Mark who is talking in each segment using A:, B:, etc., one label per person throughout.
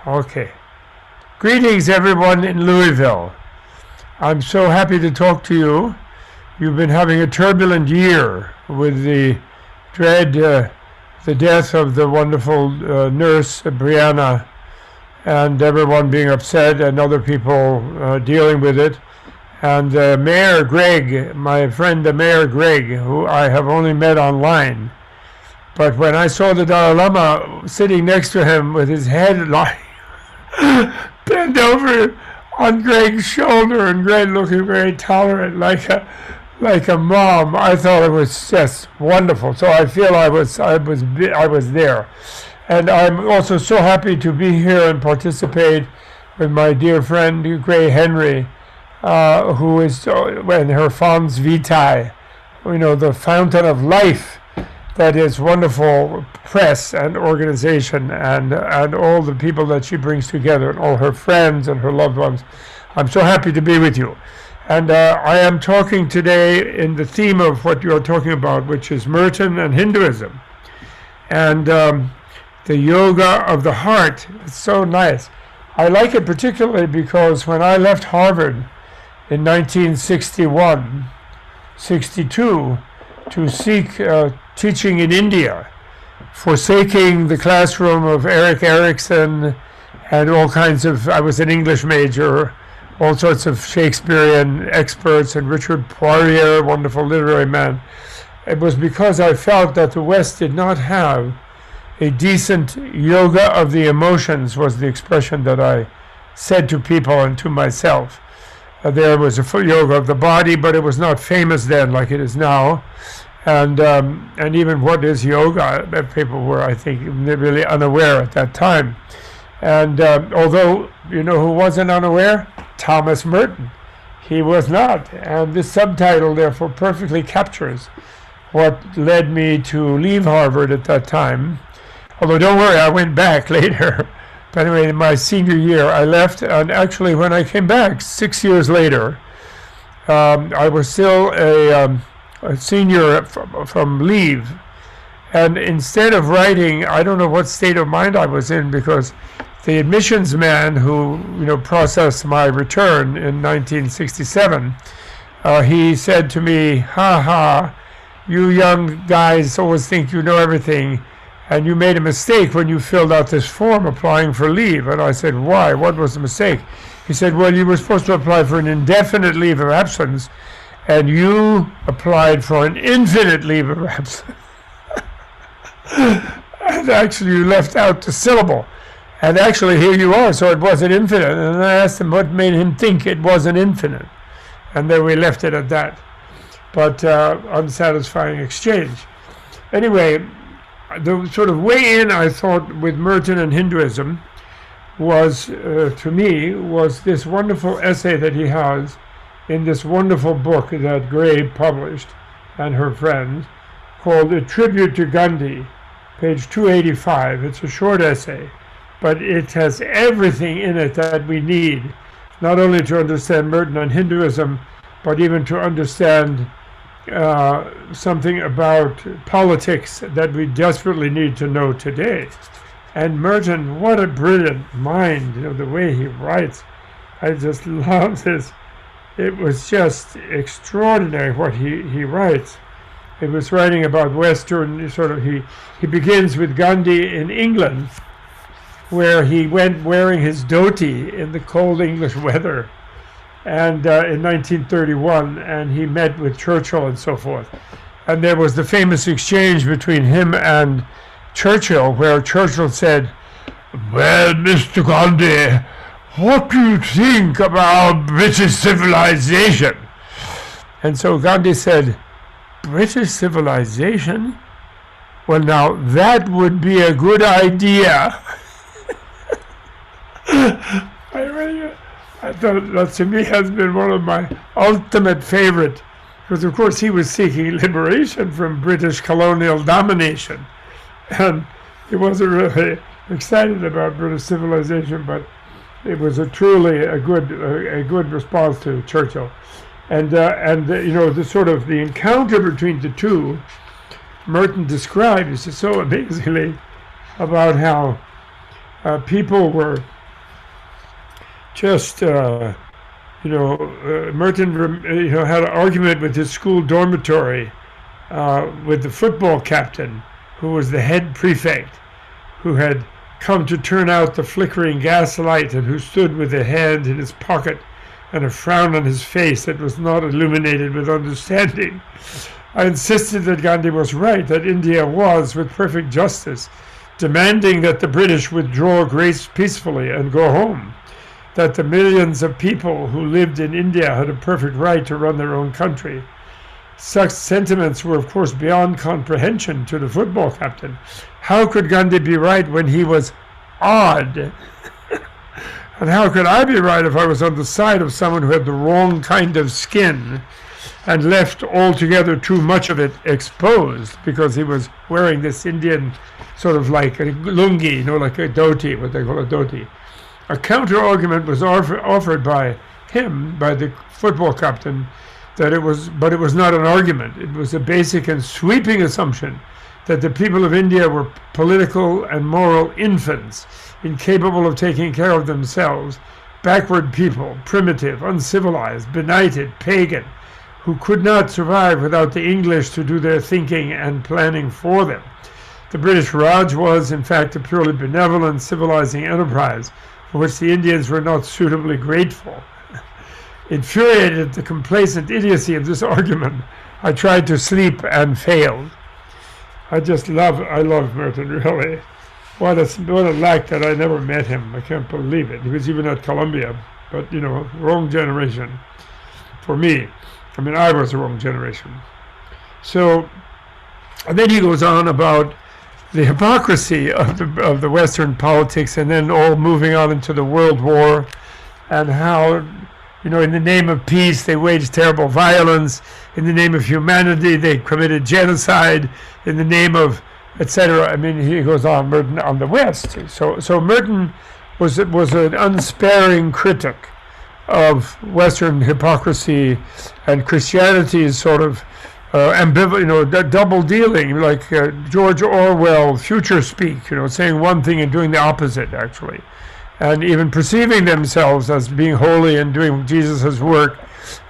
A: Okay. Greetings, everyone in Louisville. I'm so happy to talk to you. You've been having a turbulent year with the the death of the wonderful nurse, Brianna, and everyone being upset and other people dealing with it. And Mayor Greg, my friend, the Mayor Greg, who I have only met online, but when I saw the Dalai Lama sitting next to him with his head lying bent over on Greg's shoulder, and Greg looking very tolerant, like a mom, I thought it was just wonderful. So I feel I was there, and I'm also so happy to be here and participate with my dear friend Gray Henry, who is in her Fons Vitae, the fountain of life. That is wonderful press and organization and all the people that she brings together and all her friends and her loved ones. I'm so happy to be with you. And I am talking today in the theme of what you're talking about, which is Merton and Hinduism. And the yoga of the heart. It's so nice. I like it particularly because when I left Harvard in 1961, 62, to seek teaching in India, forsaking the classroom of Erik Erikson and all kinds of, I was an English major, all sorts of Shakespearean experts, and Richard Poirier, wonderful literary man. It was because I felt that the West did not have a decent yoga of the emotions, was the expression that I said to people and to myself. There was a full yoga of the body, but it was not famous then like it is now. And even what is yoga, people were, I think, really unaware at that time. And although, who wasn't unaware? Thomas Merton. He was not. And this subtitle, therefore, perfectly captures what led me to leave Harvard at that time. Although, don't worry, I went back later. But anyway, in my senior year, I left. And actually, when I came back 6 years later, I was still a senior from leave, and instead of writing, I don't know what state of mind I was in, because the admissions man who processed my return in 1967, he said to me, "Ha, you young guys always think you know everything, and you made a mistake when you filled out this form applying for leave." And I said, "Why? What was the mistake?" He said, "Well, you were supposed to apply for an indefinite leave of absence, and you applied for an infinite leave of absence." And actually you left out the syllable. And actually here you are, so it wasn't infinite. And I asked him what made him think it wasn't infinite. And then we left it at that. But unsatisfying exchange. Anyway, the sort of way in, I thought, with Merton and Hinduism was, to me, was this wonderful essay that he has in this wonderful book that Gray published and her friends, called A Tribute to Gandhi, page 285. It's a short essay, but it has everything in it that we need, not only to understand Merton and Hinduism, but even to understand something about politics that we desperately need to know today. And Merton, what a brilliant mind, the way he writes. I just love this. It was just extraordinary what he writes. It was writing about Western, he begins with Gandhi in England, where he went wearing his dhoti in the cold English weather, and in 1931, and he met with Churchill and so forth. And there was the famous exchange between him and Churchill, where Churchill said, "Well, Mr. Gandhi, what do you think about British civilization?" And so Gandhi said, "British civilization? Well, now that would be a good idea." I thought that to me has been one of my ultimate favorite, because of course he was seeking liberation from British colonial domination. And he wasn't really excited about British civilization, but it was truly a good response to Churchill, and the sort of the encounter between the two, Merton describes so amazingly about how people were just Merton had an argument with his school dormitory with the football captain, who was the head prefect, who had come to turn out the flickering gaslight and who stood with a hand in his pocket and a frown on his face that was not illuminated with understanding. I insisted that Gandhi was right, that India was, with perfect justice, demanding that the British withdraw peacefully and go home, that the millions of people who lived in India had a perfect right to run their own country. Such sentiments were, of course, beyond comprehension to the football captain. How could Gandhi be right when he was odd? And how could I be right if I was on the side of someone who had the wrong kind of skin and left altogether too much of it exposed because he was wearing this Indian sort of like a lungi, like a dhoti, what they call a dhoti. A counter-argument was offered by him, by the football captain, but it was not an argument. It was a basic and sweeping assumption that the people of India were political and moral infants, incapable of taking care of themselves, backward people, primitive, uncivilized, benighted, pagan, who could not survive without the English to do their thinking and planning for them. The British Raj was, in fact, a purely benevolent, civilizing enterprise for which the Indians were not suitably grateful. Infuriated at the complacent idiocy of this argument, I tried to sleep and failed. I love Merton, really. What a lack that I never met him. I can't believe it. He was even at Columbia, but, wrong generation for me. I mean, I was the wrong generation. So, and then he goes on about the hypocrisy of the Western politics, and then all moving on into the World War, and how, in the name of peace, they waged terrible violence. In the name of humanity, they committed genocide. In the name of, etc. I mean, he goes on, Merton, on the West. So Merton was an unsparing critic of Western hypocrisy and Christianity's sort of ambivalent, double dealing, like George Orwell, future speak, saying one thing and doing the opposite, actually. And even perceiving themselves as being holy and doing Jesus' work,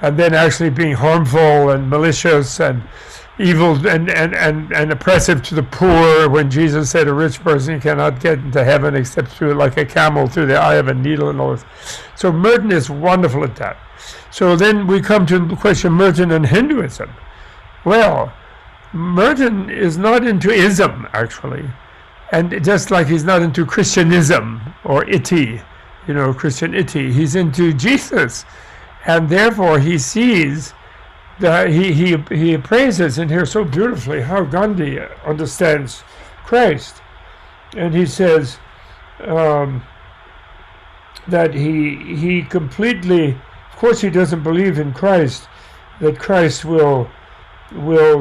A: and then actually being harmful and malicious and evil and oppressive to the poor, when Jesus said a rich person cannot get into heaven except through, like a camel, through the eye of a needle and all this. So Merton is wonderful at that. So then we come to the question, Merton and Hinduism. Well, Merton is not into ism, actually. And just like he's not into Christianism or iti, Christian iti, he's into Jesus. And therefore he sees that he appraises in here so beautifully how Gandhi understands Christ. And he says that he completely, of course he doesn't believe in Christ, that Christ will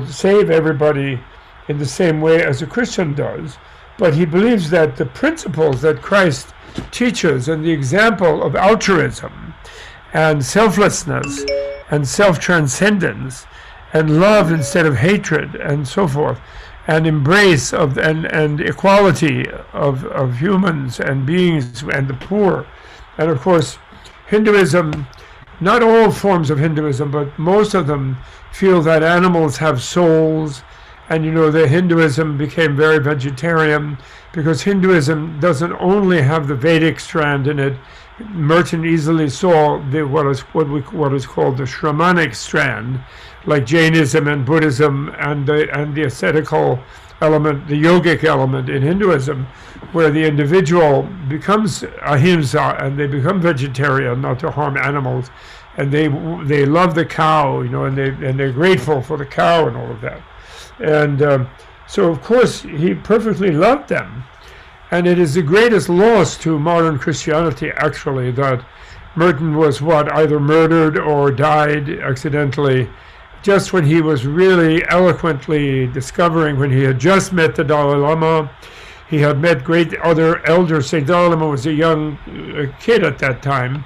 A: save everybody in the same way as a Christian does, but he believes that the principles that Christ teaches and the example of altruism and selflessness and self-transcendence and love instead of hatred and so forth, and embrace of and equality of humans and beings and the poor. And of course, Hinduism, not all forms of Hinduism, but most of them feel that animals have souls. And the Hinduism became very vegetarian because Hinduism doesn't only have the Vedic strand in it. Merton easily saw what is called the Shramanic strand, like Jainism and Buddhism, and the ascetical element, the yogic element in Hinduism, where the individual becomes ahimsa and they become vegetarian, not to harm animals, and they love the cow, and they're grateful for the cow and all of that. And so, of course, he perfectly loved them. And it is the greatest loss to modern Christianity, actually, that Merton was either murdered or died accidentally just when he was really eloquently discovering, when he had just met the Dalai Lama. He had met great other elders. St. Dalai Lama was a young kid at that time.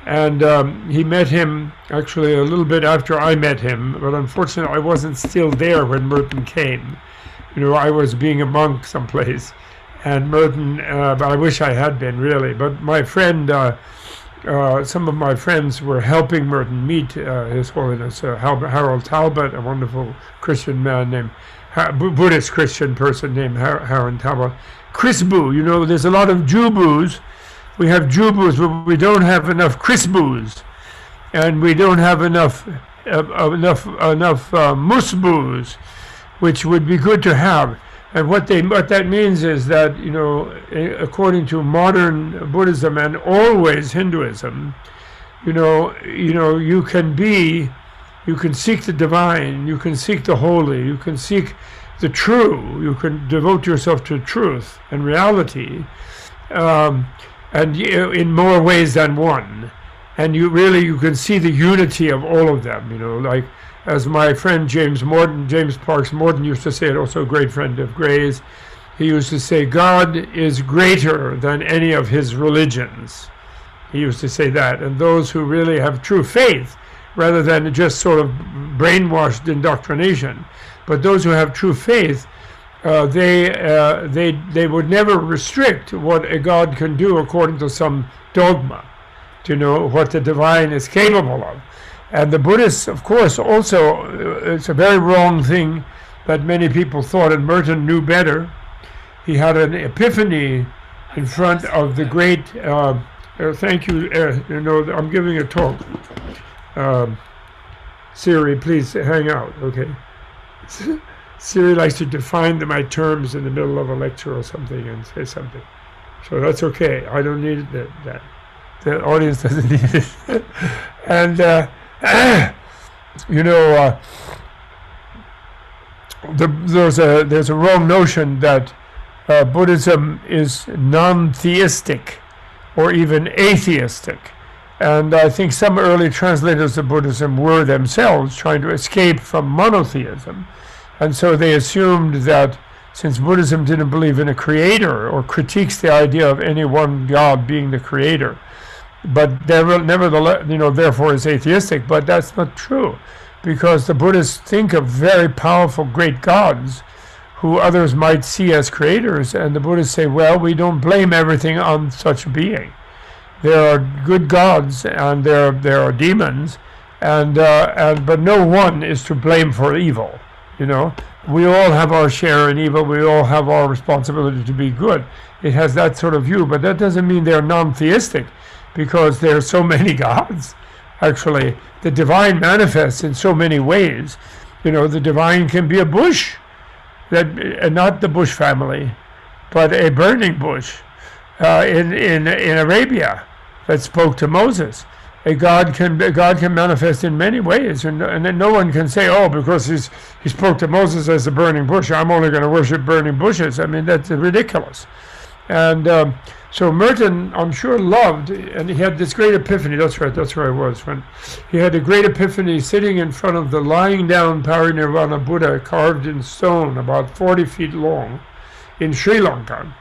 A: And he met him actually a little bit after I met him, but unfortunately I wasn't still there when Merton came. I was being a monk someplace, and Merton, but I wish I had been, really. But my friend some of my friends were helping Merton meet His Holiness Harold Talbot, a wonderful Christian man named Buddhist Christian person named Harold Talbot. Chrisboo, you know, there's a lot of Jubus. We have Jubus, but we don't have enough Chrisboos, and we don't have enough Musboos, which would be good to have. And what that means is that, you know, according to modern Buddhism and always Hinduism, you can seek the divine, you can seek the holy, you can seek the true, you can devote yourself to truth and reality, and in more ways than one. And you can see the unity of all of them, you know, like as my friend James Parks Morton used to say, it, also a great friend of Gray's, he used to say, God is greater than any of his religions. He used to say that. And those who really have true faith, rather than just sort of brainwashed indoctrination, but those who have true faith, they would never restrict what a God can do according to some dogma, to know what the divine is capable of. And the Buddhists, of course, also, it's a very wrong thing that many people thought, and Merton knew better. He had an epiphany in front of the great, thank you, I'm giving a talk. Siri, please hang out, okay? Siri likes to define my terms in the middle of a lecture or something and say something. So that's okay, I don't need that. The audience doesn't need it. And, there's a wrong notion that Buddhism is non-theistic or even atheistic. And I think some early translators of Buddhism were themselves trying to escape from monotheism. And so they assumed that since Buddhism didn't believe in a creator or critiques the idea of any one God being the creator, but nevertheless, therefore is atheistic. But that's not true, because the Buddhists think of very powerful, great gods who others might see as creators, and the Buddhists say, well, we don't blame everything on such a being. There are good gods and there are demons, but no one is to blame for evil. We all have our share in evil. We all have our responsibility to be good. It has that sort of view, but that doesn't mean they're non-theistic, because there are so many gods. Actually, the divine manifests in so many ways. The divine can be a bush, not the bush family, but a burning bush in Arabia that spoke to Moses. A God can manifest in many ways, and then no one can say, oh, because he spoke to Moses as a burning bush, I'm only going to worship burning bushes. I mean, that's ridiculous. And so Merton, I'm sure, loved, and he had this great epiphany. That's right, that's where I was. When he had a great epiphany sitting in front of the lying down Parinirvana Buddha carved in stone, about 40 feet long, in Sri Lanka.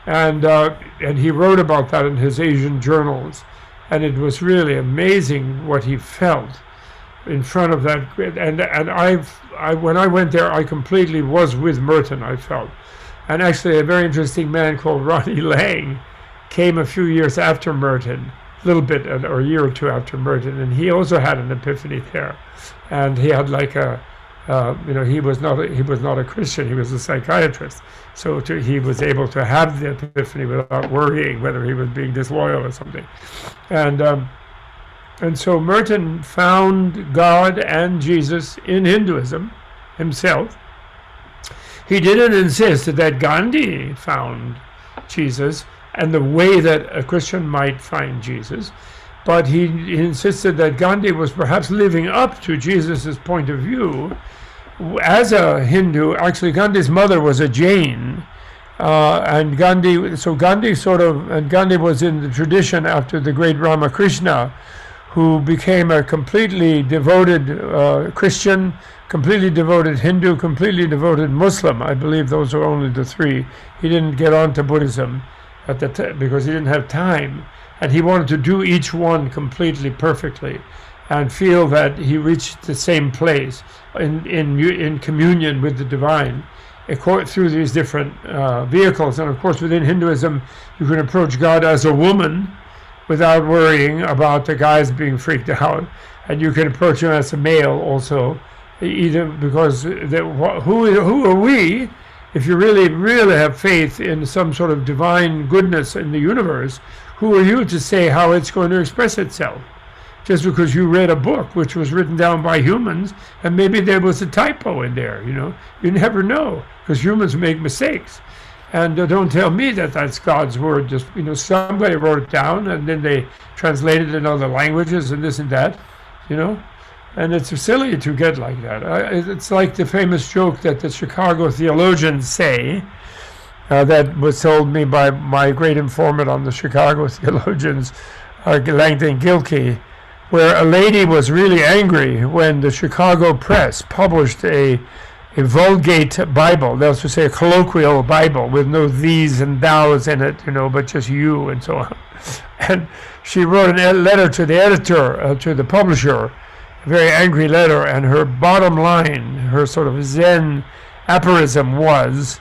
A: And he wrote about that in his Asian journals. And it was really amazing what he felt in front of that. And when I went there, I completely was with Merton, I felt. And actually, a very interesting man called Ronnie Lang came a few years after Merton, a little bit, or a year or two after Merton, and he also had an epiphany there. And he had like he was not a Christian; he was a psychiatrist. So he was able to have the epiphany without worrying whether he was being disloyal or something. And so Merton found God and Jesus in Hinduism himself. He didn't insist that Gandhi found Jesus and the way that a Christian might find Jesus, but he insisted that Gandhi was perhaps living up to Jesus's point of view. As a Hindu, actually Gandhi's mother was a Jain, and Gandhi was in the tradition after the great Ramakrishna, who became a completely devoted Christian, completely devoted Hindu, completely devoted Muslim. I believe those are only the three. He didn't get on to Buddhism at the because he didn't have time, and he wanted to do each one completely perfectly, and feel that he reached the same place in communion with the divine through these different vehicles. And of course, within Hinduism, you can approach God as a woman, without worrying about the guys being freaked out. And you can approach them as a male also, either because who are we, if you really have faith in some sort of divine goodness in the universe, who are you to say how it's going to express itself? Just because you read a book which was written down by humans, and maybe there was a typo in there, you never know, because humans make mistakes. And don't tell me that that's God's word. Just, somebody wrote it down and then they translated it in other languages and this and that, And it's silly to get like that. It's like the famous joke that the Chicago theologians say, that was told me by my great informant on the Chicago theologians, Langdon Gilkey, where a lady was really angry when the Chicago press published a Vulgate Bible, that was to say a colloquial Bible with no these and thous in it, but just you and so on. And she wrote a letter to the editor, to the publisher, a very angry letter, and her bottom line, her sort of Zen aphorism was,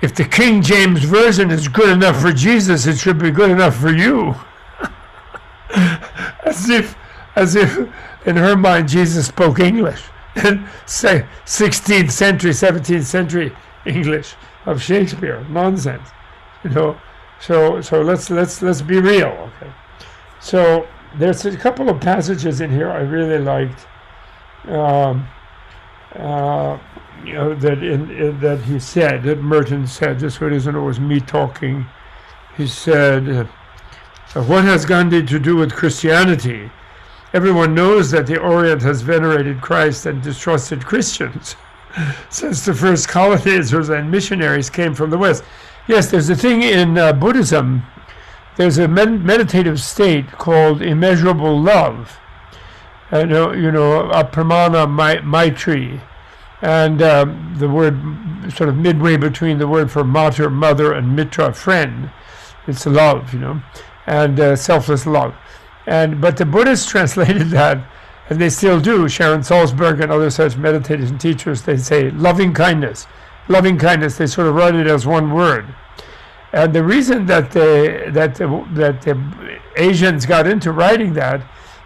A: if the King James Version is good enough for Jesus, it should be good enough for you. As if in her mind Jesus spoke English. Say 16th century, 17th century English of Shakespeare, nonsense, So let's be real, okay? So there's a couple of passages in here I really liked, that he said, that Merton said, just so it isn't always me talking. He said, "What has Gandhi to do with Christianity? Everyone knows that the Orient has venerated Christ and distrusted Christians since the first colonizers and missionaries came from the West." Yes, there's a thing in Buddhism, there's a meditative state called immeasurable love, apramana maitri, and the word sort of midway between the word for mater, mother, and mitra, friend. It's love, and selfless love. But the Buddhists translated that, and they still do. Sharon Salzberg and other such meditation teachers, they say loving kindness. Loving kindness, they sort of write it as one word. And the reason that the Asians got into writing that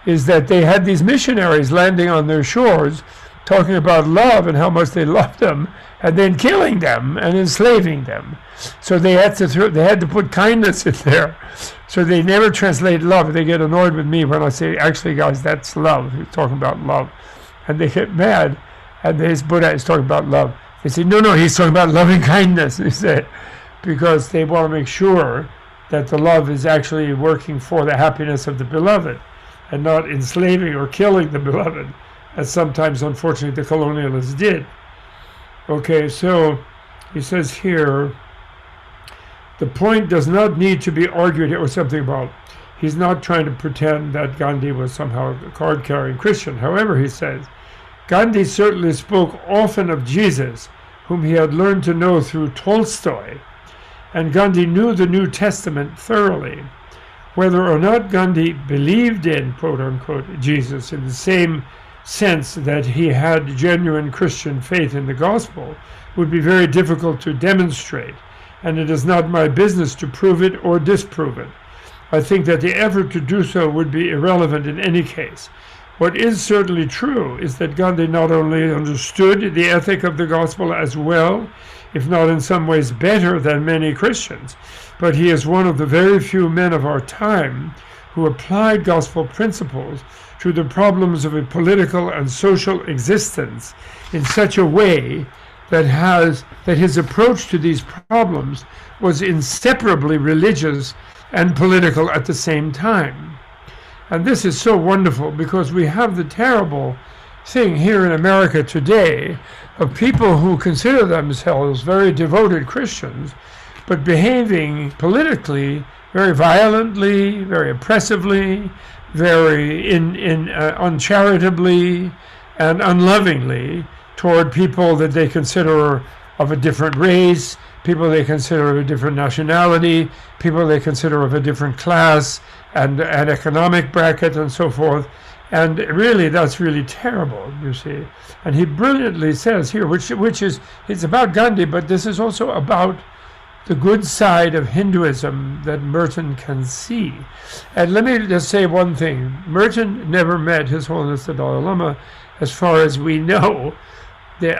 A: is that they had these missionaries landing on their shores talking about love and how much they loved them, and then killing them and enslaving them. So they had to put kindness in there. So they never translate love. They get annoyed with me when I say, actually, guys, that's love. He's talking about love. And they get mad. And this Buddha is talking about love. They say, no, he's talking about loving kindness. They say, because they want to make sure that the love is actually working for the happiness of the beloved and not enslaving or killing the beloved, as sometimes, unfortunately, the colonialists did. Okay, so he says here, the point does not need to be argued or something about. He's not trying to pretend that Gandhi was somehow a card-carrying Christian. However, he says, Gandhi certainly spoke often of Jesus, whom he had learned to know through Tolstoy, and Gandhi knew the New Testament thoroughly. Whether or not Gandhi believed in, quote-unquote, Jesus in the same sense that he had genuine Christian faith in the gospel would be very difficult to demonstrate, and it is not my business to prove it or disprove it. I think that the effort to do so would be irrelevant in any case. What is certainly true is that Gandhi not only understood the ethic of the gospel as well, if not in some ways better than many Christians, but he is one of the very few men of our time who applied gospel principles to the problems of a political and social existence in such a way that his approach to these problems was inseparably religious and political at the same time. And this is so wonderful because we have the terrible thing here in America today of people who consider themselves very devoted Christians, but behaving politically very violently, very oppressively, very uncharitably and unlovingly toward people that they consider of a different race, people they consider of a different nationality, people they consider of a different class and economic bracket and so forth. And really, that's really terrible, you see. And he brilliantly says here, which is, it's about Gandhi, but this is also about the good side of Hinduism that Merton can see. And let me just say one thing. Merton never met His Holiness the Dalai Lama, as far as we know.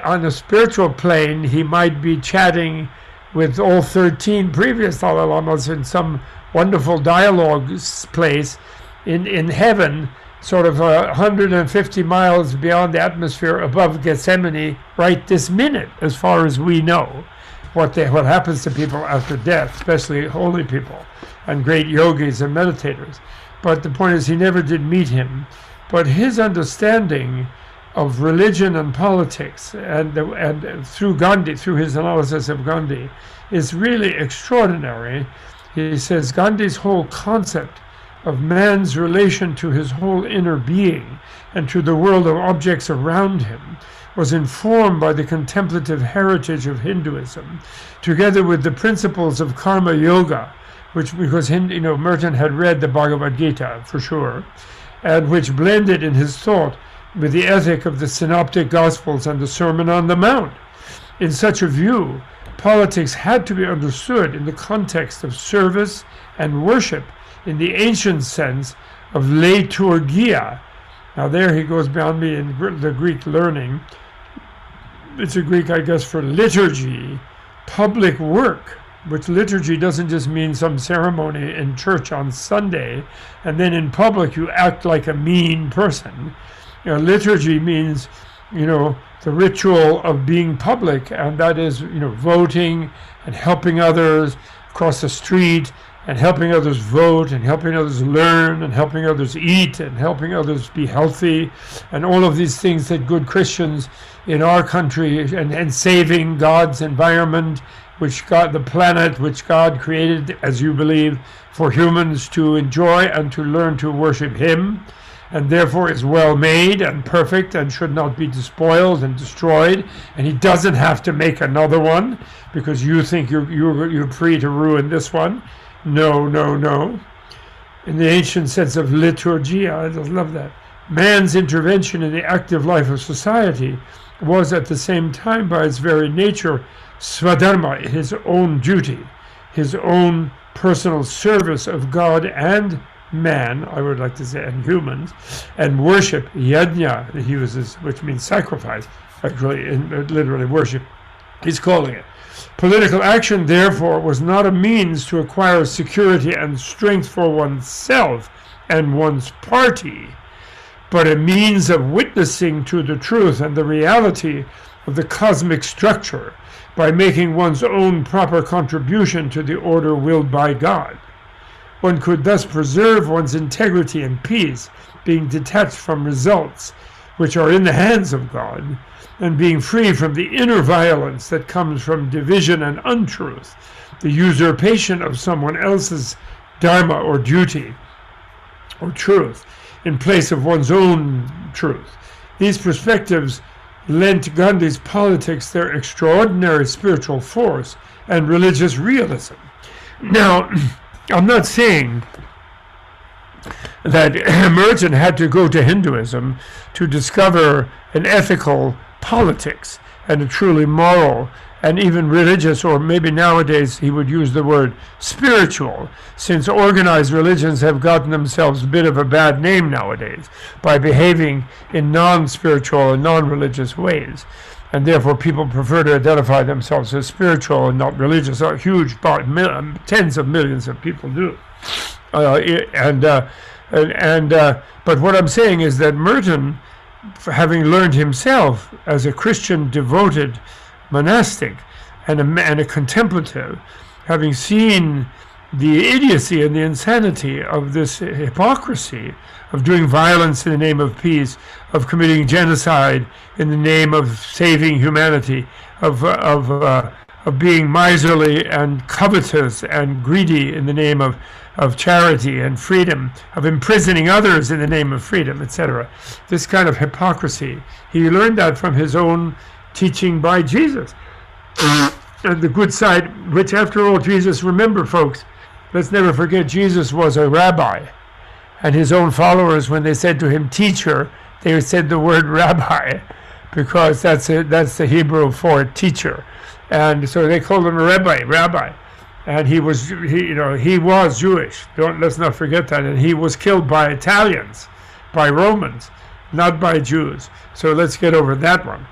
A: On a spiritual plane, he might be chatting with all 13 previous Dalai Lamas in some wonderful dialogue place in heaven, sort of 150 miles beyond the atmosphere above Gethsemane right this minute, as far as we know. What happens to people after death, especially holy people and great yogis and meditators. But the point is, he never did meet him. But his understanding of religion and politics, and through Gandhi, through his analysis of Gandhi, is really extraordinary. He says Gandhi's whole concept of man's relation to his whole inner being and to the world of objects around him was informed by the contemplative heritage of Hinduism, together with the principles of karma yoga, which, because Merton had read the Bhagavad Gita for sure, and which blended in his thought with the ethic of the Synoptic Gospels and the Sermon on the Mount. In such a view, politics had to be understood in the context of service and worship in the ancient sense of liturgia. Now there he goes beyond me in the Greek learning. It's a Greek, I guess, for liturgy, public work, which liturgy doesn't just mean some ceremony in church on Sunday, and then in public you act like a mean person. Liturgy means, the ritual of being public, and that is, voting and helping others across the street, and helping others vote, and helping others learn, and helping others eat, and helping others be healthy, and all of these things that good Christians in our country, and saving God's environment, the planet which God created, as you believe, for humans to enjoy and to learn to worship Him, and therefore is well made and perfect and should not be despoiled and destroyed, and He doesn't have to make another one because you think you're free to ruin this one. No, no, no. In the ancient sense of liturgia, I just love that. Man's intervention in the active life of society was at the same time, by its very nature, swadharma, his own duty, his own personal service of God and man, I would like to say, and humans, and worship, yajna, he uses, which means sacrifice, actually, literally worship, he's calling it. Political action, therefore, was not a means to acquire security and strength for oneself and one's party, but a means of witnessing to the truth and the reality of the cosmic structure by making one's own proper contribution to the order willed by God. One could thus preserve one's integrity and peace, being detached from results which are in the hands of God, and being free from the inner violence that comes from division and untruth, the usurpation of someone else's dharma or duty or truth in place of one's own truth. These perspectives lent Gandhi's politics their extraordinary spiritual force and religious realism. Now, I'm not saying that Merton had to go to Hinduism to discover an ethical politics and a truly moral and even religious, or maybe nowadays he would use the word spiritual, since organized religions have gotten themselves a bit of a bad name nowadays by behaving in non-spiritual and non-religious ways. And therefore people prefer to identify themselves as spiritual and not religious. A huge part, tens of millions of people do. But what I'm saying is that Merton, having learned himself as a Christian devoted monastic and a contemplative, having seen the idiocy and the insanity of this hypocrisy of doing violence in the name of peace, of committing genocide in the name of saving humanity, of being miserly and covetous and greedy in the name of charity and freedom, of imprisoning others in the name of freedom, etc. This kind of hypocrisy, he learned that from his own teaching by Jesus. And the good side, which after all, Jesus, remember folks, let's never forget, Jesus was a rabbi. And his own followers, when they said to him, teacher, they said the word rabbi, because that's the Hebrew for teacher. And so they called him a rabbi. and he was Jewish. Let's not forget that. And he was killed by Italians, by Romans, not by Jews. So let's get over that one.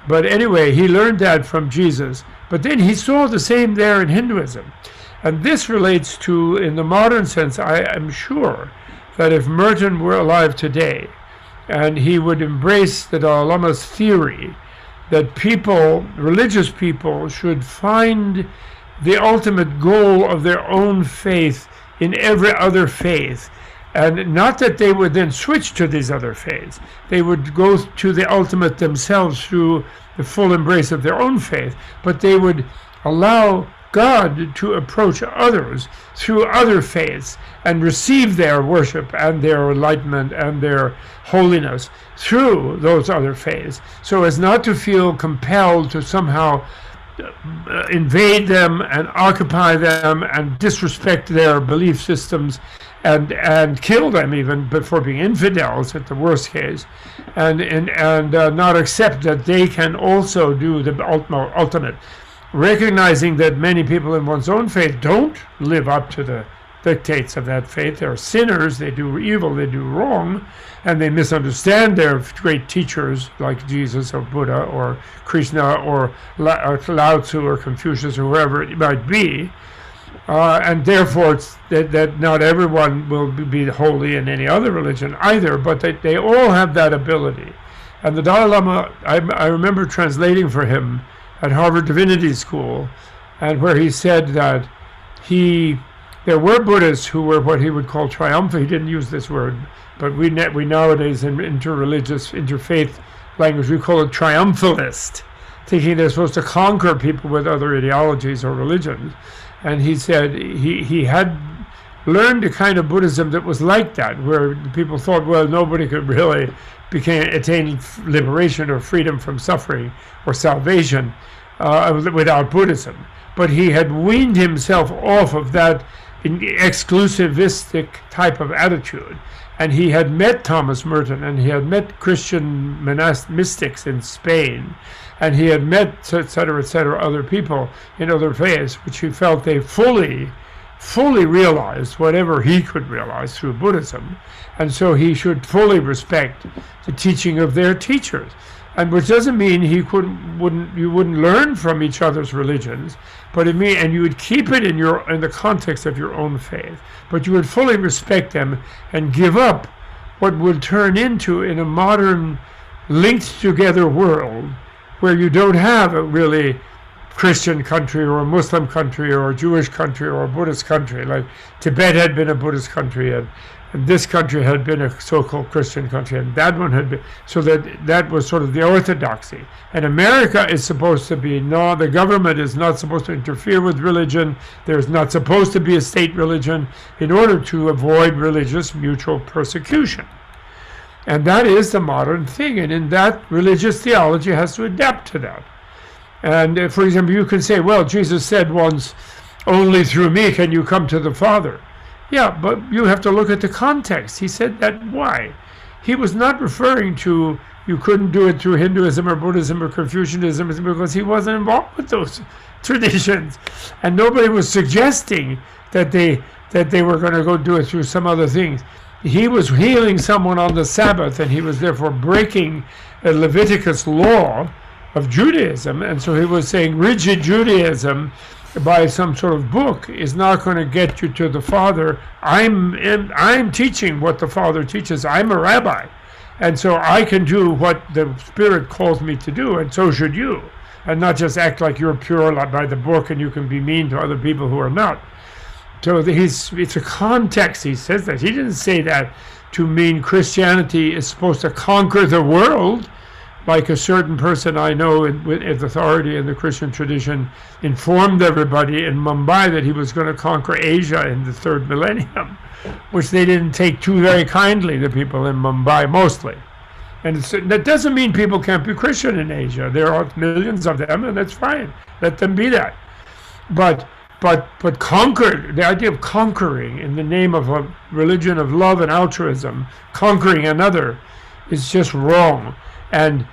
A: But anyway, he learned that from Jesus. But then he saw the same there in Hinduism. And this relates to, in the modern sense, I am sure that if Merton were alive today, and he would embrace the Dalai Lama's theory that people, religious people, should find the ultimate goal of their own faith in every other faith. And not that they would then switch to these other faiths. They would go to the ultimate themselves through the full embrace of their own faith, but they would allow God to approach others through other faiths and receive their worship and their enlightenment and their holiness through those other faiths, so as not to feel compelled to somehow invade them and occupy them and disrespect their belief systems and kill them even before being infidels at the worst case, and not accept that they can also do the ultimate, recognizing that many people in one's own faith don't live up to the dictates of that faith. They're sinners, they do evil, they do wrong, and they misunderstand their great teachers like Jesus or Buddha or Krishna or Lao Tzu or Confucius or whoever it might be. And therefore, it's that not everyone will be holy in any other religion either, but they all have that ability. And the Dalai Lama, I remember translating for him at Harvard Divinity School, and where he said that there were Buddhists who were what he would call triumphant. He didn't use this word, but we nowadays in interfaith language, we call it triumphalist, thinking they're supposed to conquer people with other ideologies or religions. And he said he had learned a kind of Buddhism that was like that, where people thought, well, nobody could really attain liberation or freedom from suffering or salvation without Buddhism. But he had weaned himself off of that exclusivistic type of attitude. And he had met Thomas Merton, and he had met Christian mystics in Spain, and he had met, et cetera, other people in other faiths, which he felt they fully realized whatever he could realize through Buddhism. And so he should fully respect the teaching of their teachers. And which doesn't mean you wouldn't learn from each other's religions, but and you would keep it in the context of your own faith, but you would fully respect them and give up what would turn into, in a modern linked together world where you don't have a really Christian country or a Muslim country or a Jewish country or a Buddhist country. Like Tibet had been a Buddhist country, and this country had been a so-called Christian country, and that one had been, so that was sort of the orthodoxy. And America is supposed to be, no, the government is not supposed to interfere with religion. There's not supposed to be a state religion in order to avoid religious mutual persecution. And that is the modern thing, and in that, religious theology has to adapt to that. And for example, you can say, well, Jesus said once, only through me can you come to the Father. Yeah, but you have to look at the context. He said that, why? He was not referring to you couldn't do it through Hinduism or Buddhism or Confucianism, because he wasn't involved with those traditions. And nobody was suggesting that they were going to go do it through some other things. He was healing someone on the Sabbath, and he was therefore breaking a Leviticus law of Judaism. And so he was saying rigid Judaism by some sort of book is not going to get you to the Father. I'm teaching what the Father teaches. I'm a rabbi, and so I can do what the Spirit calls me to do, and so should you, and not just act like you're pure by the book and you can be mean to other people who are not. So it's a context. He says that. He didn't say that to mean Christianity is supposed to conquer the world, like a certain person I know with authority in the Christian tradition informed everybody in Mumbai that he was going to conquer Asia in the third millennium, which they didn't take too very kindly, the people in Mumbai mostly. And that doesn't mean people can't be Christian in Asia. There are millions of them, and that's fine. Let them be that. But conquer, the idea of conquering in the name of a religion of love and altruism, conquering another, is just wrong. And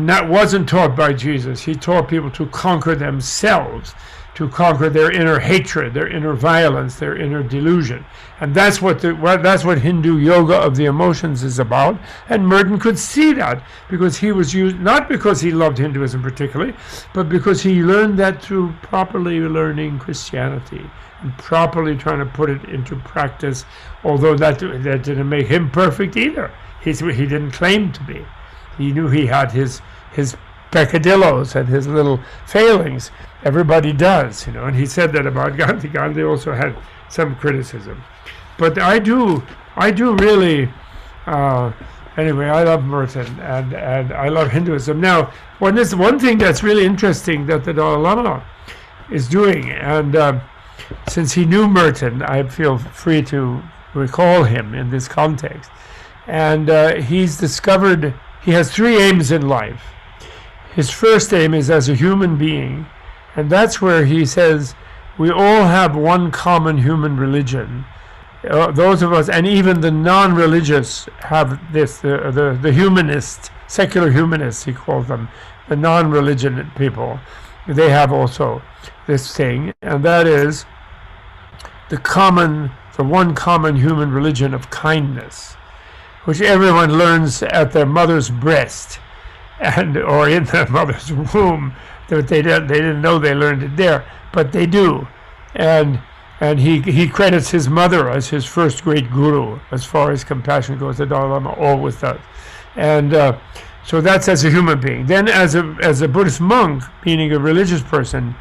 A: that wasn't taught by Jesus. He taught people to conquer themselves. to conquer their inner hatred, their inner violence, their inner delusion. And that's what Hindu yoga of the emotions is about. And Merton could see that because he was used, not because he loved Hinduism particularly, but because he learned that through properly learning Christianity and properly trying to put it into practice, although that didn't make him perfect either. He didn't claim to be. He knew he had his peccadillos and his little failings. Everybody does, and he said that about Gandhi. Gandhi also had some criticism. But I do really, anyway, I love Merton and I love Hinduism. Now, one thing that's really interesting that the Dalai Lama is doing, and since he knew Merton, I feel free to recall him in this context. And he's discovered he has three aims in life. His first aim is as a human being, and that's where he says we all have one common human religion. Those of us, and even the non-religious, have this. The humanists, secular humanists, he calls them, the non-religion people, they have also this thing, and that is the one common human religion of kindness, which everyone learns at their mother's breast, or in their mother's womb. That they didn't know they learned it there, but they do, and he credits his mother as his first great guru as far as compassion goes. The Dalai Lama always does, and so that's as a human being. Then as a Buddhist monk, meaning a religious person,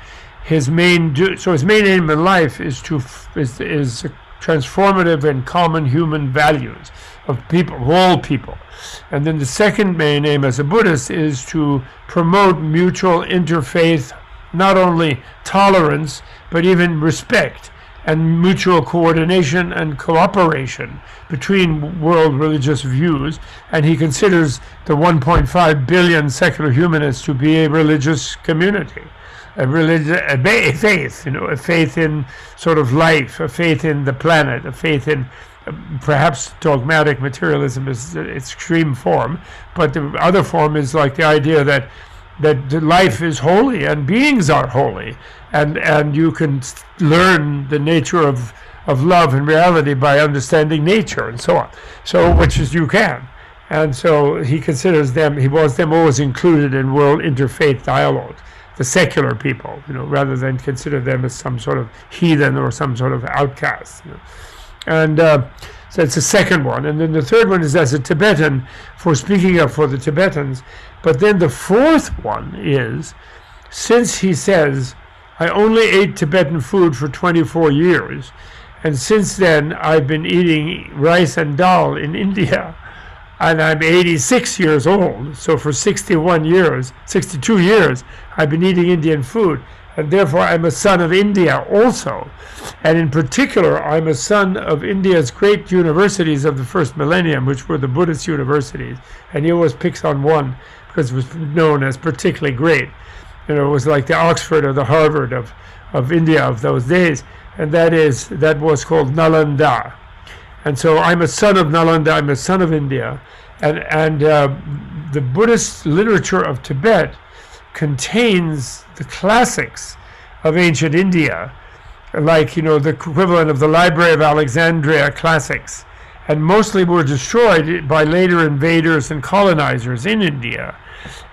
A: his main aim in life is transformative and common human values of people, of all people. And then the second main aim as a Buddhist is to promote mutual interfaith, not only tolerance, but even respect and mutual coordination and cooperation between world religious views. And he considers the 1.5 billion secular humanists to be a religious community, a faith, a faith in sort of life, a faith in the planet, a faith in perhaps dogmatic materialism is its extreme form, but the other form is like the idea that life is holy and beings are holy, and you can learn the nature of love and reality by understanding nature and so on. So which is you can. And so he considers them, he wants them always included in world interfaith dialogue, the secular people, rather than consider them as some sort of heathen or some sort of outcast. And so it's the second one. And then the third one is as a Tibetan, for speaking up for the Tibetans. But then the fourth one is, since he says, I only ate Tibetan food for 24 years, and since then I've been eating rice and dal in India, and I'm 86 years old, so for 62 years, I've been eating Indian food. And therefore I'm a son of India also. And in particular, I'm a son of India's great universities of the first millennium, which were the Buddhist universities. And he always picks on one because it was known as particularly great. It was like the Oxford or the Harvard of India of those days. And that was called Nalanda. And so I'm a son of Nalanda, I'm a son of India. And the Buddhist literature of Tibet contains the classics of ancient India, like the equivalent of the Library of Alexandria classics, and mostly were destroyed by later invaders and colonizers in India.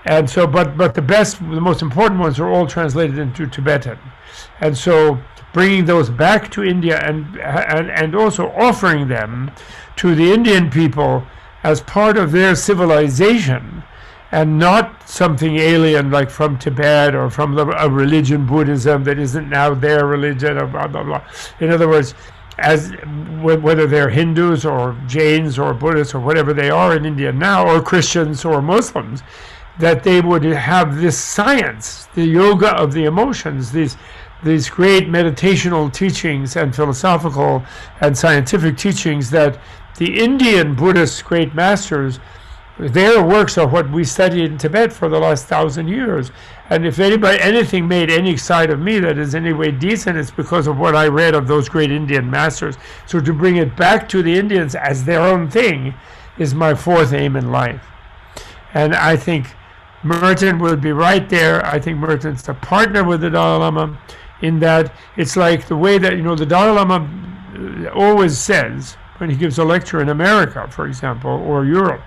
A: And so, but the most important ones are all translated into Tibetan, and so bringing those back to India and also offering them to the Indian people as part of their civilization, and not something alien like from Tibet or from a religion, Buddhism, that isn't now their religion, or blah, blah, blah. In other words, whether they're Hindus or Jains or Buddhists or whatever they are in India now, or Christians or Muslims, that they would have this science, the yoga of the emotions, these great meditational teachings and philosophical and scientific teachings that the Indian Buddhist great masters, their works are what we study in Tibet for the last 1,000 years. And if anything made any side of me that is any way decent, it's because of what I read of those great Indian masters. So to bring it back to the Indians as their own thing is my fourth aim in life. And I think Merton will be right there. I think Merton's a partner with the Dalai Lama in that it's like the way that, the Dalai Lama always says when he gives a lecture in America, for example, or Europe.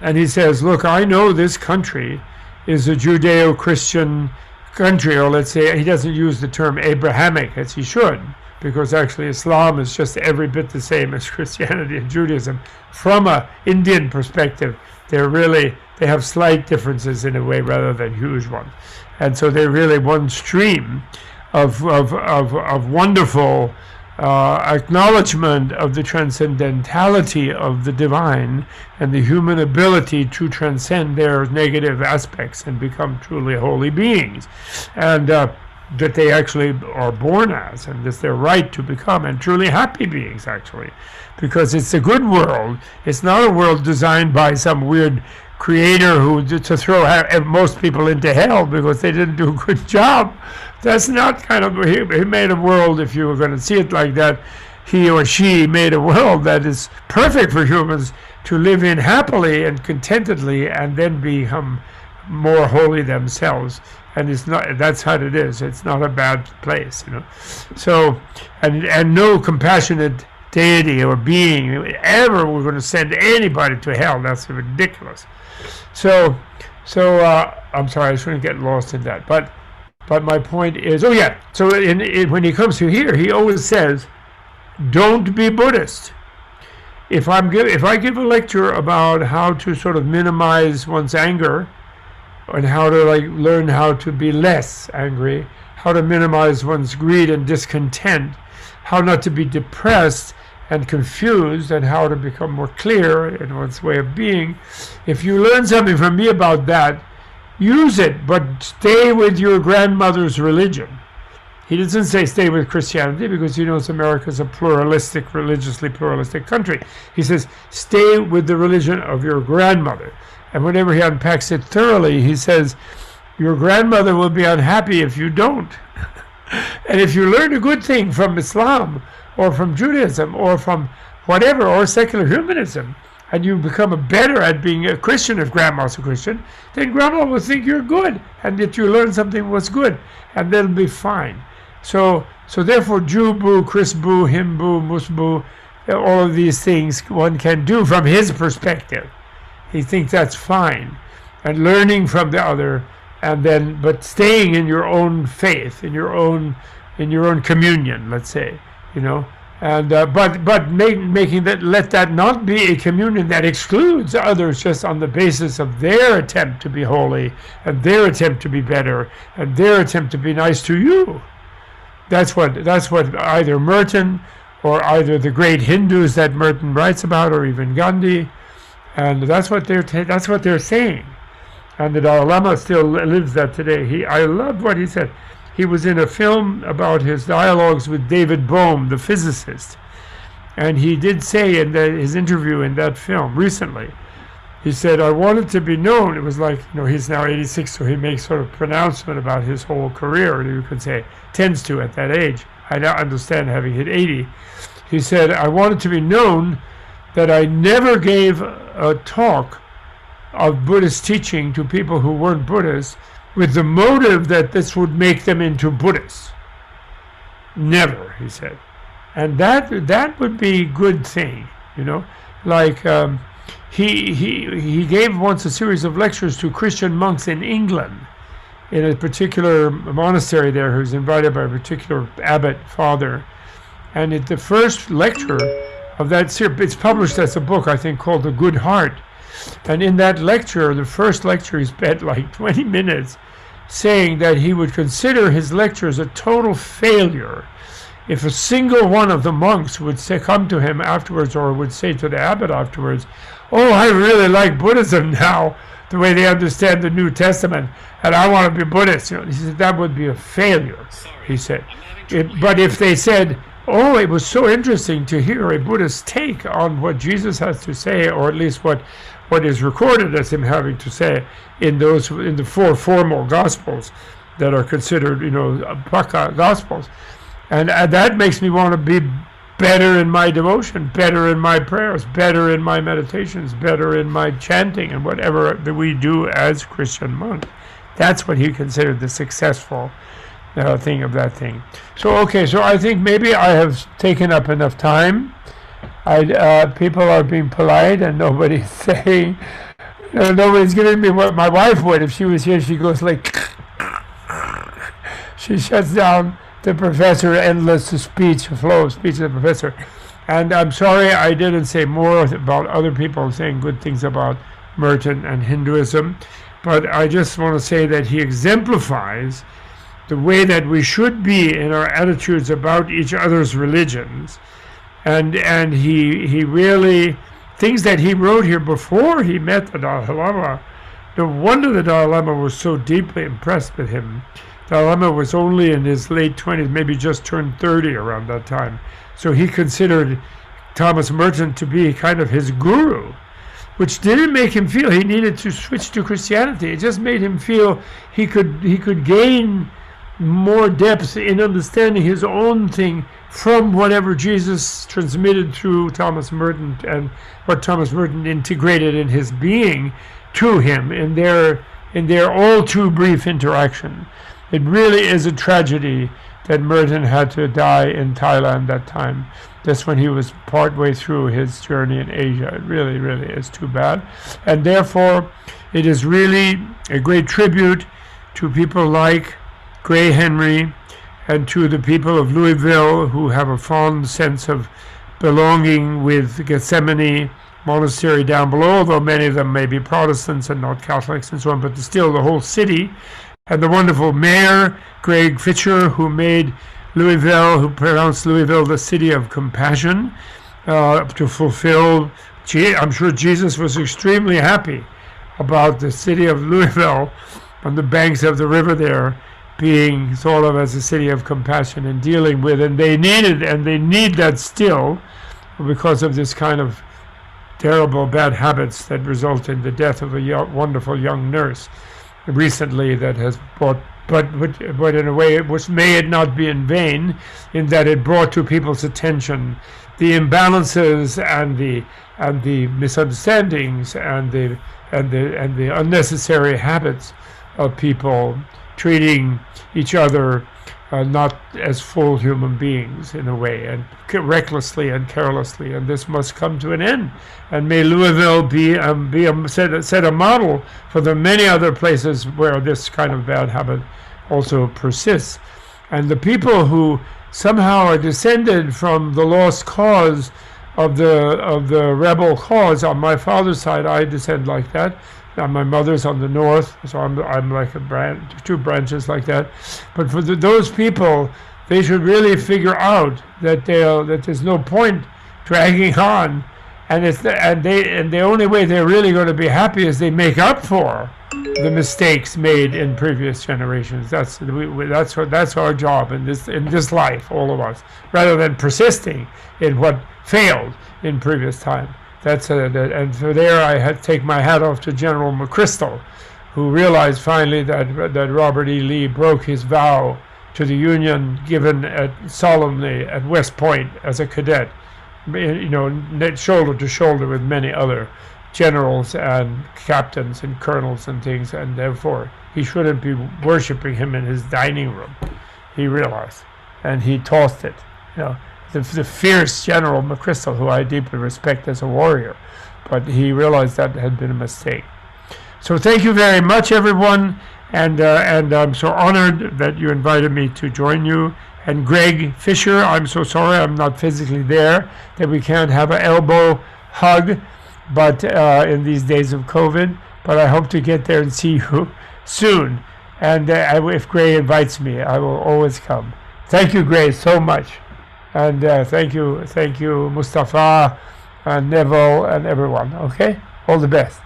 A: And he says, look, I know this country is a Judeo-Christian country, or let's say, he doesn't use the term Abrahamic as he should, because actually Islam is just every bit the same as Christianity and Judaism. From an Indian perspective, they have slight differences in a way rather than huge ones. And so they're really one stream of wonderful acknowledgement of the transcendentality of the divine and the human ability to transcend their negative aspects and become truly holy beings, and that they actually are born as, and it's their right to become, and truly happy beings, actually, because it's a good world. It's not a world designed by some weird creator who to throw most people into hell because they didn't do a good job. That's not kind of, he made a world, if you were going to see it like that, he or she made a world that is perfect for humans to live in happily and contentedly and then become more holy themselves. And it's not, that's how it is. It's not a bad place, So, and no compassionate deity or being ever we're going to send anybody to hell. That's ridiculous. So I'm sorry, I shouldn't get lost in that. But my point is, so when he comes to here, he always says, don't be Buddhist. If I give a lecture about how to sort of minimize one's anger and how to learn how to be less angry, how to minimize one's greed and discontent, how not to be depressed and confused, and how to become more clear in one's way of being, if you learn something from me about that, use it, but stay with your grandmother's religion. He doesn't say stay with Christianity because he knows America is a religiously pluralistic country. He says stay with the religion of your grandmother. And whenever he unpacks it thoroughly, he says your grandmother will be unhappy if you don't. And if you learn a good thing from Islam or from Judaism or from whatever, or secular humanism, and you become better at being a Christian if grandma's a Christian, then grandma will think you're good and that you learned something was good, and they'll be fine. So therefore, Jew boo, Chris boo, him boo, mus boo, all of these things one can do from his perspective. He thinks that's fine, and learning from the other, and then but staying in your own faith, in your own communion, let's say, and but making that, let that not be a communion that excludes others just on the basis of their attempt to be holy and their attempt to be better and their attempt to be nice to you. That's what either Merton or either the great Hindus that Merton writes about, or even Gandhi, and that's what they're saying. And the Dalai Lama still lives that today. I love what he said. He was in a film about his dialogues with David Bohm, the physicist, and he did say in his interview in that film recently, he said, I want it to be known, it was like, he's now 86, so he makes sort of pronouncement about his whole career, you could say, tends to at that age. I now understand having hit 80. He said, I want it to be known that I never gave a talk of Buddhist teaching to people who weren't Buddhists with the motive that this would make them into Buddhists. Never, he said. And that would be a good thing, he gave once a series of lectures to Christian monks in England, in a particular monastery there, who was invited by a particular abbot father. And at the first lecture of that series, it's published as a book, I think, called The Good Heart. And in that lecture, the first lecture, he spent like 20 minutes saying that he would consider his lectures a total failure if a single one of the monks would come to him afterwards, or would say to the abbot afterwards, oh, I really like Buddhism now, the way they understand the New Testament, and I want to be Buddhist. He said that would be a failure, he said. But if they said, oh, it was so interesting to hear a Buddhist take on what Jesus has to say, or at least what is recorded as him having to say in the four formal Gospels that are considered, Paka Gospels. And that makes me want to be better in my devotion, better in my prayers, better in my meditations, better in my chanting, and whatever that we do as Christian monks. That's what he considered the successful thing of that thing. So okay, so I think maybe I have taken up enough time. People are being polite and nobody's saying, nobody's giving me what my wife would if she was here. She goes like, she shuts down the professor, endless speech, flow of speech of the professor. And I'm sorry I didn't say more about other people saying good things about Merton and Hinduism, but I just want to say that he exemplifies the way that we should be in our attitudes about each other's religions. And he really, things that he wrote here before he met the Dalai Lama, no wonder the Dalai Lama was so deeply impressed with him. Dalai Lama was only in his late 20s, maybe just turned 30 around that time. So he considered Thomas Merton to be kind of his guru, which didn't make him feel he needed to switch to Christianity. It just made him feel he could gain more depth in understanding his own thing from whatever Jesus transmitted through Thomas Merton and what Thomas Merton integrated in his being to him in their all too brief interaction. It really is a tragedy that Merton had to die in Thailand that time, just when he was partway through his journey in Asia. It really, really is too bad. And therefore, it is really a great tribute to people like Gray Henry and to the people of Louisville who have a fond sense of belonging with Gethsemane Monastery down below, although many of them may be Protestants and not Catholics and so on, but still the whole city. And the wonderful mayor, Greg Fisher, who made Louisville, who pronounced Louisville the city of compassion, to fulfill, I'm sure Jesus was extremely happy about the city of Louisville on the banks of the river there being thought of as a city of compassion and dealing with, and they need that still because of this kind of terrible bad habits that result in the death of a wonderful young nurse recently that has brought, but in a way may it not be in vain, in that it brought to people's attention the imbalances and the misunderstandings and the unnecessary habits of people treating each other not as full human beings in a way, and recklessly and carelessly, and this must come to an end. And may Louisville set a model for the many other places where this kind of bad habit also persists. And the people who somehow are descended from the lost cause of the rebel cause, on my father's side, I descend like that. My mother's on the north, so I'm like two branches like that. But for those people, they should really figure out that there's no point dragging on, and the only way they're really going to be happy is they make up for the mistakes made in previous generations. That's our job in this life, all of us, rather than persisting in what failed in previous time. And so there I take my hat off to General McChrystal, who realized finally that Robert E. Lee broke his vow to the Union given solemnly at West Point as a cadet, shoulder to shoulder with many other generals and captains and colonels and things, and therefore he shouldn't be worshiping him in his dining room. He realized, and he tossed it. The fierce General McChrystal, who I deeply respect as a warrior, but he realized that had been a mistake. So thank you very much, everyone, and I'm so honored that you invited me to join you. And Greg Fisher, I'm so sorry I'm not physically there, that we can't have an elbow hug, but in these days of COVID, but I hope to get there and see you soon. And if Gray invites me, I will always come. Thank you, Gray, so much. And thank you, Mustafa and Neville and everyone. Okay? All the best.